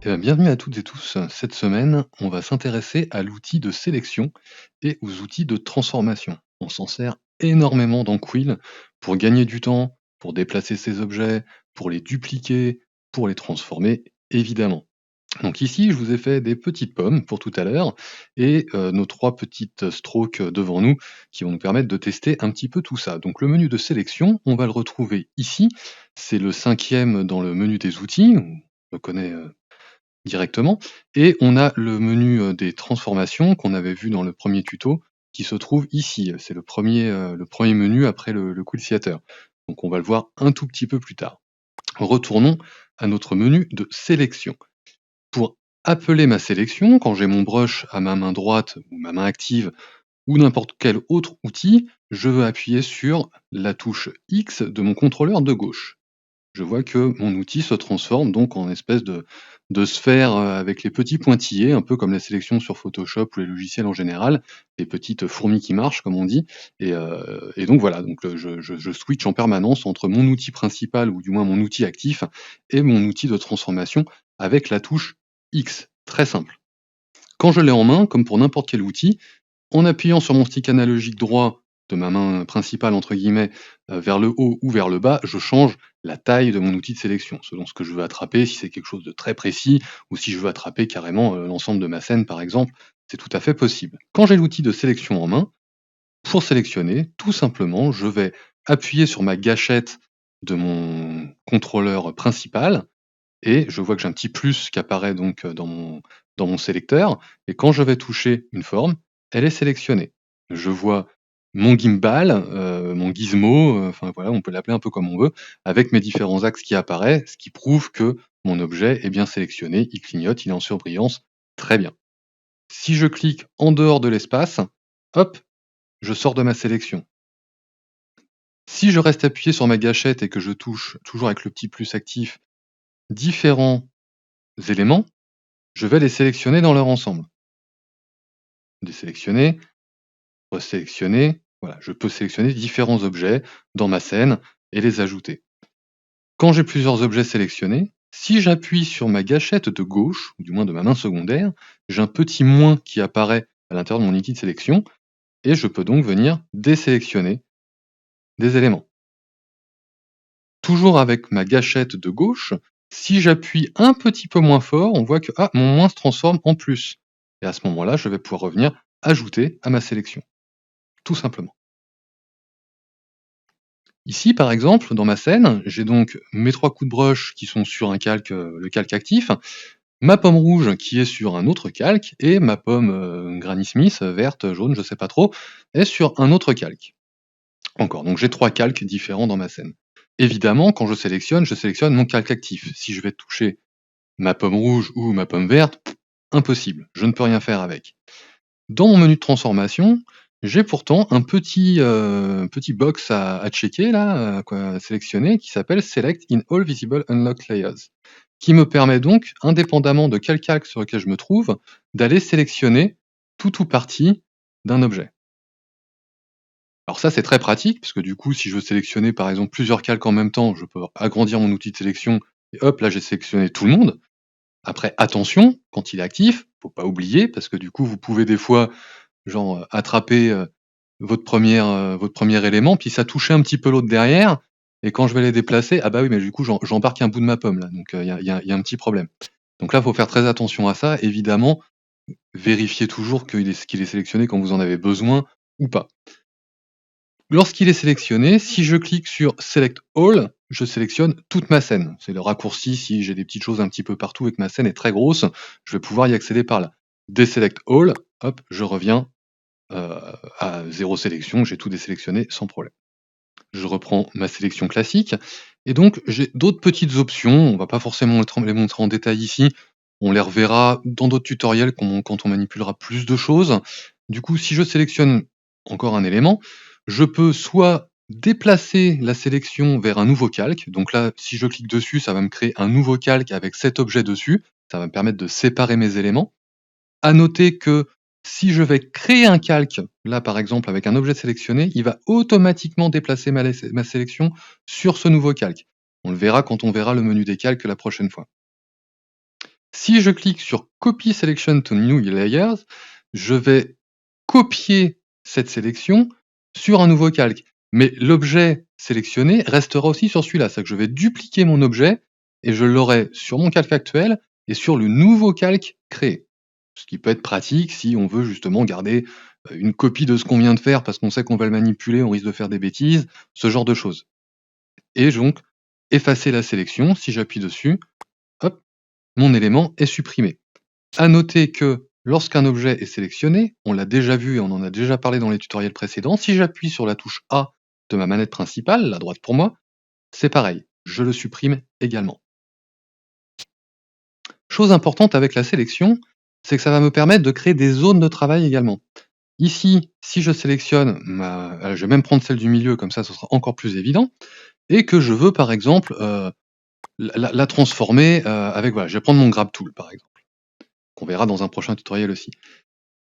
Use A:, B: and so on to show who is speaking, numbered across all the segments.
A: Eh bien, bienvenue à toutes et tous. Cette semaine, on va s'intéresser à l'outil de sélection et aux outils de transformation. On s'en sert énormément dans Quill pour gagner du temps, pour déplacer ses objets, pour les dupliquer, pour les transformer, évidemment. Donc ici, je vous ai fait des petites pommes pour tout à l'heure et nos trois petites strokes devant nous qui vont nous permettre de tester un petit peu tout ça. Donc le menu de sélection, on va le retrouver ici. C'est le cinquième dans le menu des outils. On le connaît directement. Et on a le menu des transformations qu'on avait vu dans le premier tuto qui se trouve ici. C'est le premier menu après le Quill Theater. Donc on va le voir un tout petit peu plus tard. Retournons à notre menu de sélection. Pour appeler ma sélection, quand j'ai mon brush à ma main droite ou ma main active ou n'importe quel autre outil, je veux appuyer sur la touche X de mon contrôleur de gauche. Je vois que mon outil se transforme donc en espèce de sphère, avec les petits pointillés, un peu comme la sélection sur Photoshop ou les logiciels en général, les petites fourmis qui marchent comme on dit et donc voilà, donc je switch en permanence entre mon outil principal ou du moins mon outil actif et mon outil de transformation avec la touche X, très simple. Quand je l'ai en main, comme pour n'importe quel outil, en appuyant sur mon stick analogique droit de ma main «principale» entre guillemets, vers le haut ou vers le bas, je change la taille de mon outil de sélection, selon ce que je veux attraper, si c'est quelque chose de très précis ou si je veux attraper carrément, l'ensemble de ma scène par exemple, c'est tout à fait possible. Quand j'ai l'outil de sélection en main, pour sélectionner, tout simplement, je vais appuyer sur ma gâchette de mon contrôleur principal et je vois que j'ai un petit plus qui apparaît donc, dans mon sélecteur et quand je vais toucher une forme, elle est sélectionnée. Je vois mon gimbal, mon gizmo, enfin voilà, on peut l'appeler un peu comme on veut, avec mes différents axes qui apparaissent, ce qui prouve que mon objet est bien sélectionné, il clignote, il est en surbrillance, très bien. Si je clique en dehors de l'espace, hop, je sors de ma sélection. Si je reste appuyé sur ma gâchette et que je touche, toujours avec le petit plus actif, différents éléments, je vais les sélectionner dans leur ensemble. Désélectionner, resélectionner, voilà, je peux sélectionner différents objets dans ma scène et les ajouter. Quand j'ai plusieurs objets sélectionnés, si j'appuie sur ma gâchette de gauche, ou du moins de ma main secondaire, j'ai un petit moins qui apparaît à l'intérieur de mon outil de sélection et je peux donc venir désélectionner des éléments. Toujours avec ma gâchette de gauche, si j'appuie un petit peu moins fort, on voit que ah, mon moins se transforme en plus. Et à ce moment-là, je vais pouvoir revenir ajouter à ma sélection, tout simplement. Ici, par exemple, dans ma scène, j'ai donc mes 3 coups de brush qui sont sur un calque, le calque actif, ma pomme rouge qui est sur un autre calque et ma pomme, Granny Smith, verte, jaune, je sais pas trop, est sur un autre calque. Encore, donc j'ai 3 calques différents dans ma scène. Évidemment, quand je sélectionne mon calque actif. Si je vais toucher ma pomme rouge ou ma pomme verte, impossible, je ne peux rien faire avec. Dans mon menu de transformation, j'ai pourtant un petit box à checker là, quoi, à sélectionner qui s'appelle «Select in all visible unlocked layers», qui me permet donc, indépendamment de quel calque sur lequel je me trouve, d'aller sélectionner tout ou partie d'un objet. Alors ça, c'est très pratique puisque du coup, si je veux sélectionner par exemple plusieurs calques en même temps, je peux agrandir mon outil de sélection et hop, là j'ai sélectionné tout le monde. Après attention, quand il est actif, faut pas oublier parce que du coup, vous pouvez des fois genre, attraper, votre premier élément, puis ça touchait un petit peu l'autre derrière et quand je vais les déplacer, ah bah oui, mais du coup j'embarque un bout de ma pomme là, donc il y a un petit problème. Donc là, il faut faire très attention à ça. Évidemment, vérifiez toujours qu'il est sélectionné quand vous en avez besoin ou pas. Lorsqu'il est sélectionné, si je clique sur Select All, je sélectionne toute ma scène. C'est le raccourci si j'ai des petites choses un petit peu partout et que ma scène est très grosse, je vais pouvoir y accéder par là. Deselect All, hop, je reviens, heu, à 0 sélection, j'ai tout désélectionné sans problème. Je reprends ma sélection classique et donc j'ai d'autres petites options, on va pas forcément les montrer en détail ici, on les reverra dans d'autres tutoriels quand on manipulera plus de choses. Du coup, si je sélectionne encore un élément, je peux soit déplacer la sélection vers un nouveau calque, donc là, si je clique dessus, ça va me créer un nouveau calque avec cet objet dessus, ça va me permettre de séparer mes éléments. À noter que si je vais créer un calque, là par exemple avec un objet sélectionné, il va automatiquement déplacer ma sélection sur ce nouveau calque. On le verra quand on verra le menu des calques la prochaine fois. Si je clique sur Copy Selection to New Layers, je vais copier cette sélection sur un nouveau calque. Mais l'objet sélectionné restera aussi sur celui-là. C'est-à-dire que je vais dupliquer mon objet et je l'aurai sur mon calque actuel et sur le nouveau calque créé. Ce qui peut être pratique si on veut justement garder une copie de ce qu'on vient de faire parce qu'on sait qu'on va le manipuler, on risque de faire des bêtises, ce genre de choses. Et donc, effacer la sélection, si j'appuie dessus, hop, mon élément est supprimé. À noter que lorsqu'un objet est sélectionné, on l'a déjà vu et on en a déjà parlé dans les tutoriels précédents, si j'appuie sur la touche A de ma manette principale, la droite pour moi, c'est pareil, je le supprime également. Chose importante avec la sélection, c'est que ça va me permettre de créer des zones de travail également. Ici, si je sélectionne, je vais même prendre celle du milieu, comme ça ce sera encore plus évident, et que je veux par exemple la transformer avec, voilà, je vais prendre mon Grab Tool par exemple, qu'on verra dans un prochain tutoriel aussi.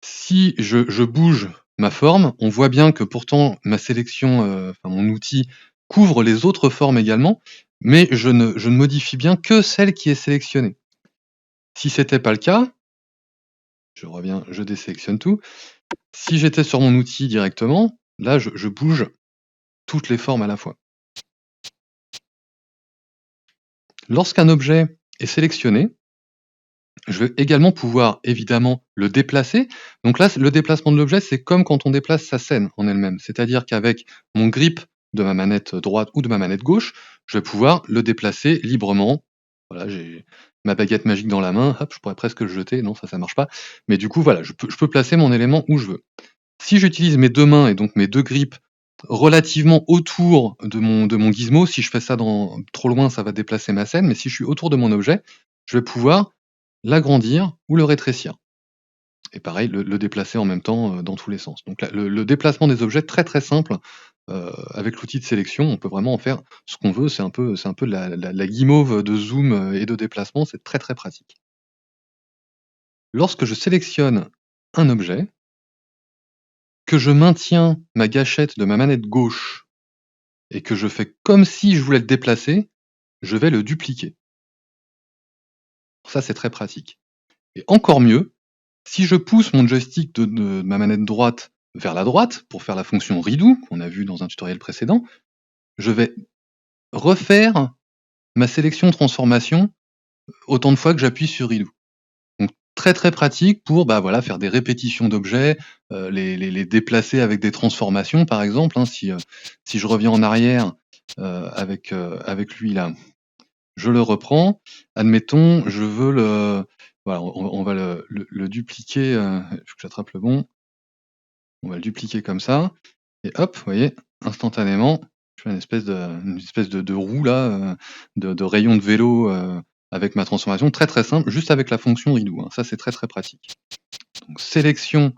A: Si je bouge ma forme, on voit bien que pourtant ma sélection, enfin mon outil couvre les autres formes également, mais je ne modifie bien que celle qui est sélectionnée. Si c'était pas le cas, je reviens, je désélectionne tout. Si j'étais sur mon outil directement, là je bouge toutes les formes à la fois. Lorsqu'un objet est sélectionné, je vais également pouvoir évidemment le déplacer. Donc là, le déplacement de l'objet, c'est comme quand on déplace sa scène en elle-même. C'est-à-dire qu'avec mon grip de ma manette droite ou de ma manette gauche, je vais pouvoir le déplacer librement. Voilà, j'ai ma baguette magique dans la main, hop, je pourrais presque le jeter. Non, ça marche pas. Mais du coup, voilà, je peux placer mon élément où je veux. Si j'utilise mes deux mains et donc mes deux grips relativement autour de mon gizmo, si je fais ça trop loin, ça va déplacer ma scène, mais si je suis autour de mon objet, je vais pouvoir l'agrandir ou le rétrécir. Et pareil, le déplacer en même temps dans tous les sens. Donc le déplacement des objets, très très simple, avec l'outil de sélection, on peut vraiment en faire ce qu'on veut, c'est un peu la guimauve de zoom et de déplacement, c'est très très pratique. Lorsque je sélectionne un objet, que je maintiens ma gâchette de ma manette gauche et que je fais comme si je voulais le déplacer, je vais le dupliquer. Ça, c'est très pratique. Et encore mieux, si je pousse mon joystick de ma manette droite vers la droite, pour faire la fonction redo, qu'on a vu dans un tutoriel précédent, je vais refaire ma sélection transformation autant de fois que j'appuie sur redo. Donc très très pratique pour voilà, faire des répétitions d'objets, les déplacer avec des transformations par exemple, hein, si je reviens en arrière avec lui là, je le reprends. Admettons, je veux voilà, on va le dupliquer, il faut que j'attrape le bon. On va le dupliquer comme ça et hop, vous voyez, instantanément, je fais une espèce de roue là, de rayon de vélo, avec ma transformation très, très simple, juste avec la fonction redo, hein. Ça, c'est très, très pratique. Donc sélection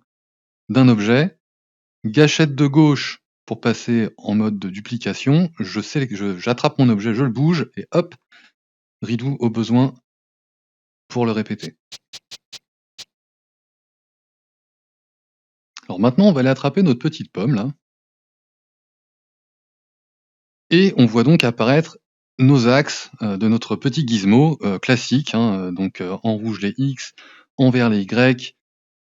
A: d'un objet, gâchette de gauche pour passer en mode de duplication, j'attrape mon objet, je le bouge et hop, redo au besoin pour le répéter. Alors maintenant, on va aller attraper notre petite pomme là. Et on voit donc apparaître nos axes de notre petit gizmo classique, hein, donc en rouge les X, en vert les Y,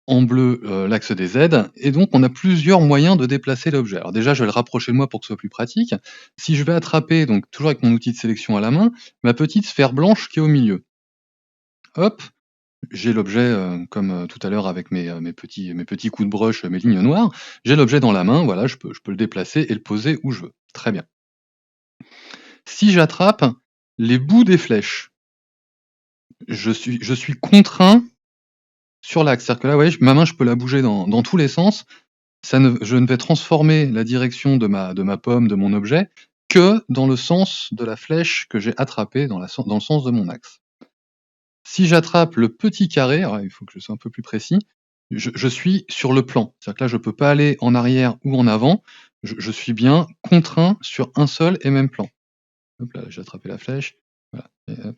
A: en bleu l'axe des Z, et donc on a plusieurs moyens de déplacer l'objet. Alors déjà, je vais le rapprocher de moi pour que ce soit plus pratique. Si je vais attraper, donc toujours avec mon outil de sélection à la main, ma petite sphère blanche qui est au milieu. Hop, j'ai l'objet comme tout à l'heure avec mes petits coups de brush, mes lignes noires. J'ai l'objet dans la main, voilà, je peux le déplacer et le poser où je veux. Très bien. Si j'attrape les bouts des flèches, je suis contraint sur l'axe. C'est-à-dire que là, ouais, ma main, je peux la bouger dans tous les sens. Je ne vais transformer la direction de ma pomme, de mon objet, que dans le sens de la flèche que j'ai attrapée, dans le sens de mon axe. Si j'attrape le petit carré, alors il faut que je sois un peu plus précis, je suis sur le plan. C'est-à-dire que là, je ne peux pas aller en arrière ou en avant. Je suis bien contraint sur un seul et même plan. Hop là, j'ai attrapé la flèche. Voilà. Et hop,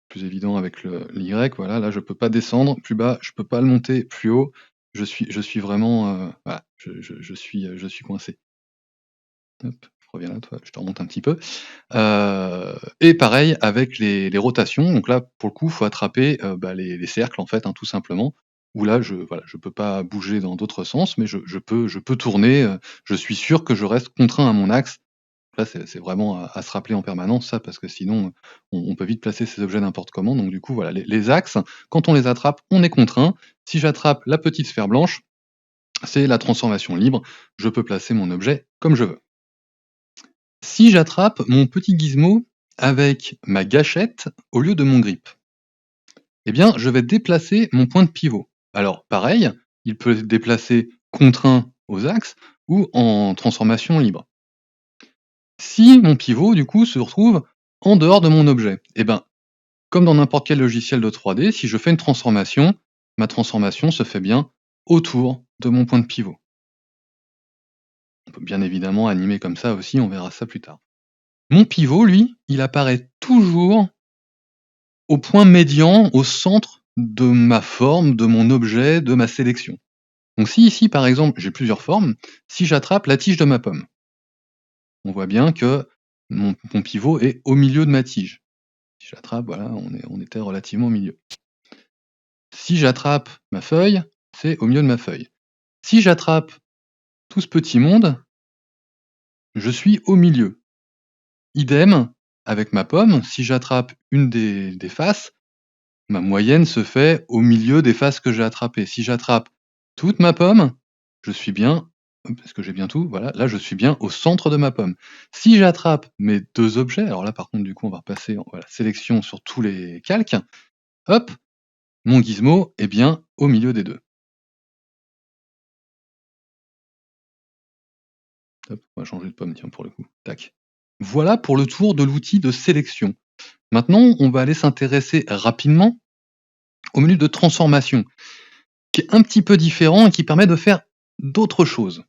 A: plus évident avec l'Y, voilà, là je peux pas descendre plus bas, je peux pas le monter plus haut. Je suis vraiment, voilà, je suis coincé. Hop. reviens là, toi, je te remonte un petit peu. Et pareil avec les rotations, donc là, pour le coup, faut attraper, les cercles, en fait, hein, tout simplement, où là, je peux pas bouger dans d'autres sens, mais je peux tourner, je suis sûr que je reste contraint à mon axe. Là, c'est vraiment à se rappeler en permanence ça, parce que sinon, on peut vite placer ces objets n'importe comment, donc du coup, voilà, les axes, quand on les attrape, on est contraint. Si j'attrape la petite sphère blanche, c'est la transformation libre, je peux placer mon objet comme je veux. Si j'attrape mon petit gizmo avec ma gâchette au lieu de mon grip, eh bien, je vais déplacer mon point de pivot. Alors, pareil, il peut être déplacé contraint aux axes ou en transformation libre. Si mon pivot, du coup, se retrouve en dehors de mon objet, eh ben, comme dans n'importe quel logiciel de 3D, si je fais une transformation, ma transformation se fait bien autour de mon point de pivot. On peut bien évidemment animer comme ça aussi, on verra ça plus tard. Mon pivot, lui, il apparaît toujours au point médian, au centre de ma forme, de mon objet, de ma sélection. Donc si ici, par exemple, j'ai plusieurs formes, si j'attrape la tige de ma pomme, on voit bien que mon pivot est au milieu de ma tige. Si j'attrape, voilà, on était relativement au milieu. Si j'attrape ma feuille, c'est au milieu de ma feuille. Si j'attrape tout ce petit monde, je suis au milieu. Idem avec ma pomme, si j'attrape une des faces, ma moyenne se fait au milieu des faces que j'ai attrapées. Si j'attrape toute ma pomme, je suis bien, parce que j'ai bien tout, voilà, là je suis bien au centre de ma pomme. Si j'attrape mes 2 objets, alors là par contre du coup on va repasser en voilà, sélection sur tous les calques, hop, mon gizmo est bien au milieu des 2. Hop, on va changer de pomme tiens pour le coup, tac. Voilà pour le tour de l'outil de sélection. Maintenant, on va aller s'intéresser rapidement au menu de transformation, qui est un petit peu différent et qui permet de faire d'autres choses.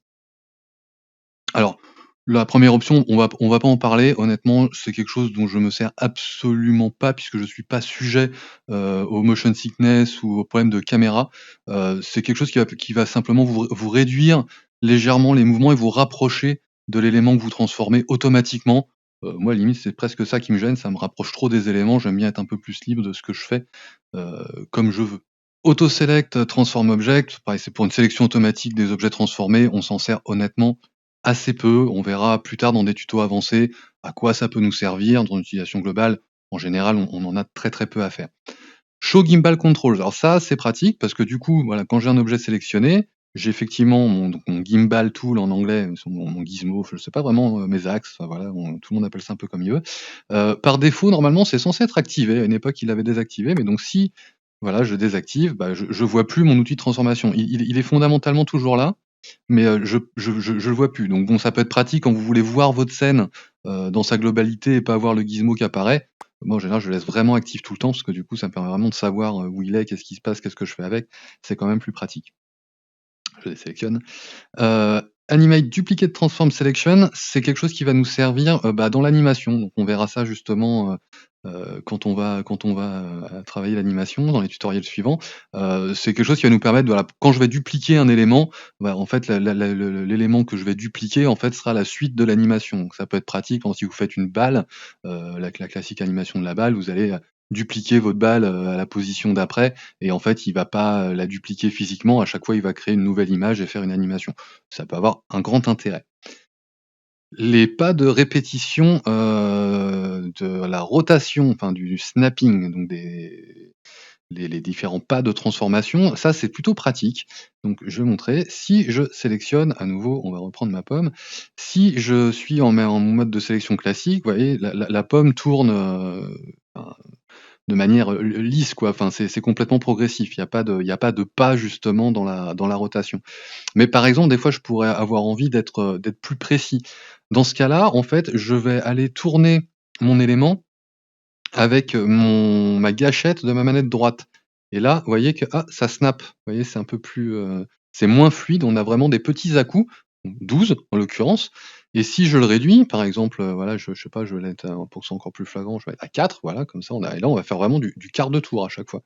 A: Alors, la première option, on va pas en parler. Honnêtement, c'est quelque chose dont je me sers absolument pas puisque je suis pas sujet, au motion sickness ou aux problèmes de caméra. C'est quelque chose qui va simplement vous réduire légèrement les mouvements et vous rapprocher de l'élément que vous transformez automatiquement. Moi, limite, c'est presque ça qui me gêne, ça me rapproche trop des éléments. J'aime bien être un peu plus libre de ce que je fais, comme je veux. Auto select transform object, pareil, c'est pour une sélection automatique des objets transformés. On s'en sert honnêtement assez peu. On verra plus tard dans des tutos avancés à quoi ça peut nous servir. Dans l'utilisation globale, en général, on en a très très peu à faire. Show Gimbal Controls. Alors ça, c'est pratique parce que du coup, voilà, quand j'ai un objet sélectionné, j'ai effectivement mon gimbal tool en anglais, mon gizmo, je sais pas vraiment mes axes, enfin, voilà, tout le monde appelle ça un peu comme il veut. Par défaut, normalement, c'est censé être activé. À une époque, il l'avait désactivé, mais donc si voilà, je désactive, je vois plus mon outil de transformation. Il est fondamentalement toujours là, mais je le vois plus. Donc bon, ça peut être pratique quand vous voulez voir votre scène, dans sa globalité et pas avoir le gizmo qui apparaît. Moi, en général, je le laisse vraiment actif tout le temps parce que du coup, ça me permet vraiment de savoir, où il est, qu'est-ce qui se passe, qu'est-ce que je fais avec. C'est quand même plus pratique. Je les sélectionne. Animate Duplicate Transform Selection, c'est quelque chose qui va nous servir, dans l'animation. Donc on verra ça justement, quand on va travailler l'animation dans les tutoriels suivants. C'est quelque chose qui va nous permettre, voilà, quand je vais dupliquer un élément, bah, en fait, l'élément que je vais dupliquer, en fait, sera la suite de l'animation. Donc ça peut être pratique quand si vous faites une balle, la classique animation de la balle, vous allez, dupliquer votre balle, à la position d'après et en fait, il va pas, la dupliquer physiquement. À chaque fois, il va créer une nouvelle image et faire une animation. Ça peut avoir un grand intérêt. Les pas de répétition, de la rotation, enfin du snapping, donc les différents pas de transformation, ça c'est plutôt pratique. Donc je vais montrer. Si je sélectionne à nouveau, on va reprendre ma pomme. Si je suis en mode de sélection classique, vous voyez la pomme tourne, enfin, de manière, lisse quoi, enfin c'est complètement progressif. Il y a pas de pas justement dans la rotation. Mais par exemple, des fois, je pourrais avoir envie d'être plus précis. Dans ce cas-là, en fait, je vais aller tourner mon élément avec, ma gâchette de ma manette droite et là, vous voyez que, ah, ça snap. Vous voyez, c'est un peu plus, c'est moins fluide. On a vraiment des petits à-coups, 12 en l'occurrence et si je le réduis, par exemple, voilà, je sais pas, je vais l'être pour que ce soit encore plus flagrant, je vais être à 4, voilà, comme ça, on va faire vraiment du quart de tour à chaque fois.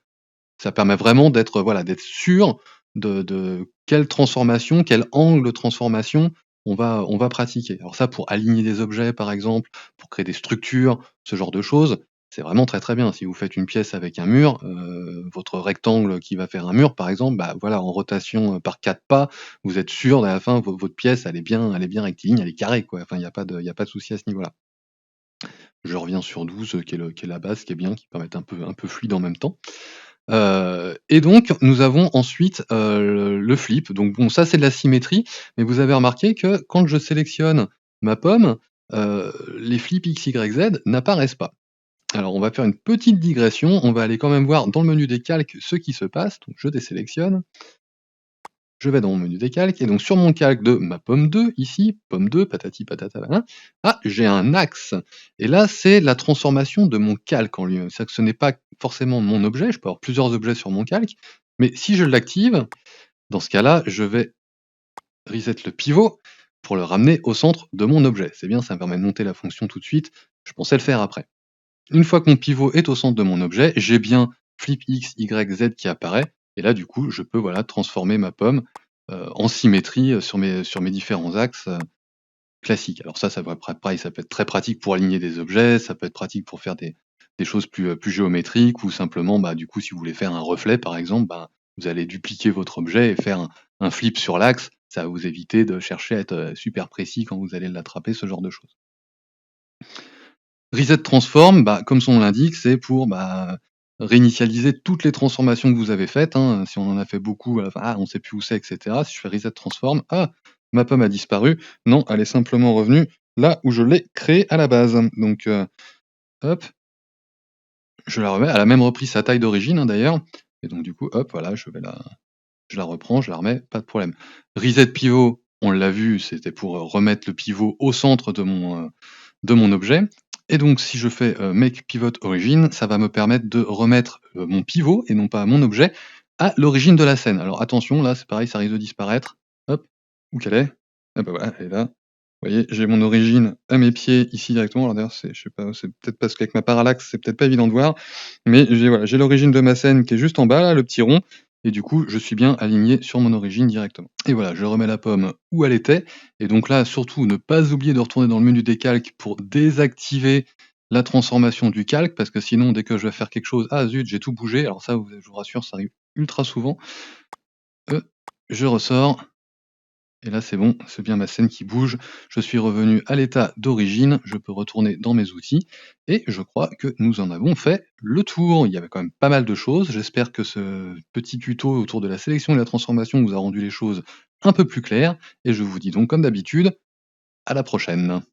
A: Ça permet vraiment d'être, voilà, d'être sûr de quelle transformation, quel angle de transformation on va pratiquer. Alors ça, pour aligner des objets, par exemple, pour créer des structures, ce genre de choses, c'est vraiment très, très bien. Si vous faites une pièce avec un mur, votre rectangle qui va faire un mur, par exemple, bah, voilà, en rotation, par 4 pas, vous êtes sûr, à la fin, votre pièce, elle est bien rectiligne, elle est carrée, quoi. Enfin, il y a pas de souci à ce niveau-là. Je reviens sur 12, qui est la base, qui est bien, qui permet d'être un peu fluide en même temps. Et donc nous avons ensuite, le flip. Donc bon, ça c'est de la symétrie, mais vous avez remarqué que quand je sélectionne ma pomme, les flips X, Y, Z n'apparaissent pas. Alors on va faire une petite digression, on va aller quand même voir dans le menu des calques ce qui se passe. Donc je désélectionne, je vais dans mon menu des calques et donc sur mon calque de ma pomme 2 ici, pomme 2, patati patata nin, ah, j'ai un axe et là, c'est la transformation de mon calque en lui-même. C'est-à-dire que ce n'est pas forcément mon objet, je peux avoir plusieurs objets sur mon calque, mais si je l'active, dans ce cas-là, je vais reset le pivot pour le ramener au centre de mon objet. C'est bien, ça me permet de monter la fonction tout de suite, je pensais le faire après. Une fois que mon pivot est au centre de mon objet, j'ai bien flip X, Y, Z qui apparaît et là, du coup, je peux, voilà, transformer ma pomme, en symétrie, sur mes différents axes, classiques. Alors ça va être pareil, ça peut être très pratique pour aligner des objets, ça peut être pratique pour faire des choses plus géométriques ou simplement, bah, du coup, si vous voulez faire un reflet, par exemple, bah, vous allez dupliquer votre objet et faire un flip sur l'axe. Ça va vous éviter de chercher à être, super précis quand vous allez l'attraper, ce genre de choses. Reset transform, bah, comme son nom l'indique, c'est pour, bah, réinitialiser toutes les transformations que vous avez faites, hein. Si on en a fait beaucoup, à la fin, ah, on sait plus où c'est et cetera. Si je fais reset transform, ah, ma pomme a disparu. Non, elle est simplement revenue là où je l'ai créée à la base. Donc, hop, je la remets. Elle a même repris sa taille d'origine, hein, d'ailleurs et donc du coup, hop, voilà, je la reprends, je la remets, pas de problème. Reset pivot, on l'a vu, c'était pour, remettre le pivot au centre de mon objet et donc si je fais, make pivot origin, ça va me permettre de remettre, mon pivot et non pas mon objet, à l'origine de la scène. Alors attention, là, c'est pareil, ça risque de disparaître. Hop, où qu'elle est? Ah bah, voilà, elle est là. Vous voyez, j'ai mon origine à mes pieds ici directement. Alors d'ailleurs, je sais pas, c'est peut-être parce qu'avec ma parallaxe, c'est peut-être pas évident de voir, mais j'ai l'origine de ma scène qui est juste en bas là, le petit rond et du coup, je suis bien aligné sur mon origine directement. Et voilà, je remets la pomme où elle était et donc là, surtout, ne pas oublier de retourner dans le menu des calques pour désactiver la transformation du calque parce que sinon, dès que je vais faire quelque chose, ah zut, j'ai tout bougé. Alors ça, je vous rassure, ça arrive ultra souvent. Heu, je ressors et là, c'est bon, c'est bien ma scène qui bouge. Je suis revenu à l'état d'origine, je peux retourner dans mes outils et je crois que nous en avons fait le tour. Il y avait quand même pas mal de choses. J'espère que ce petit tuto autour de la sélection et de la transformation vous a rendu les choses un peu plus claires et je vous dis donc comme d'habitude, à la prochaine.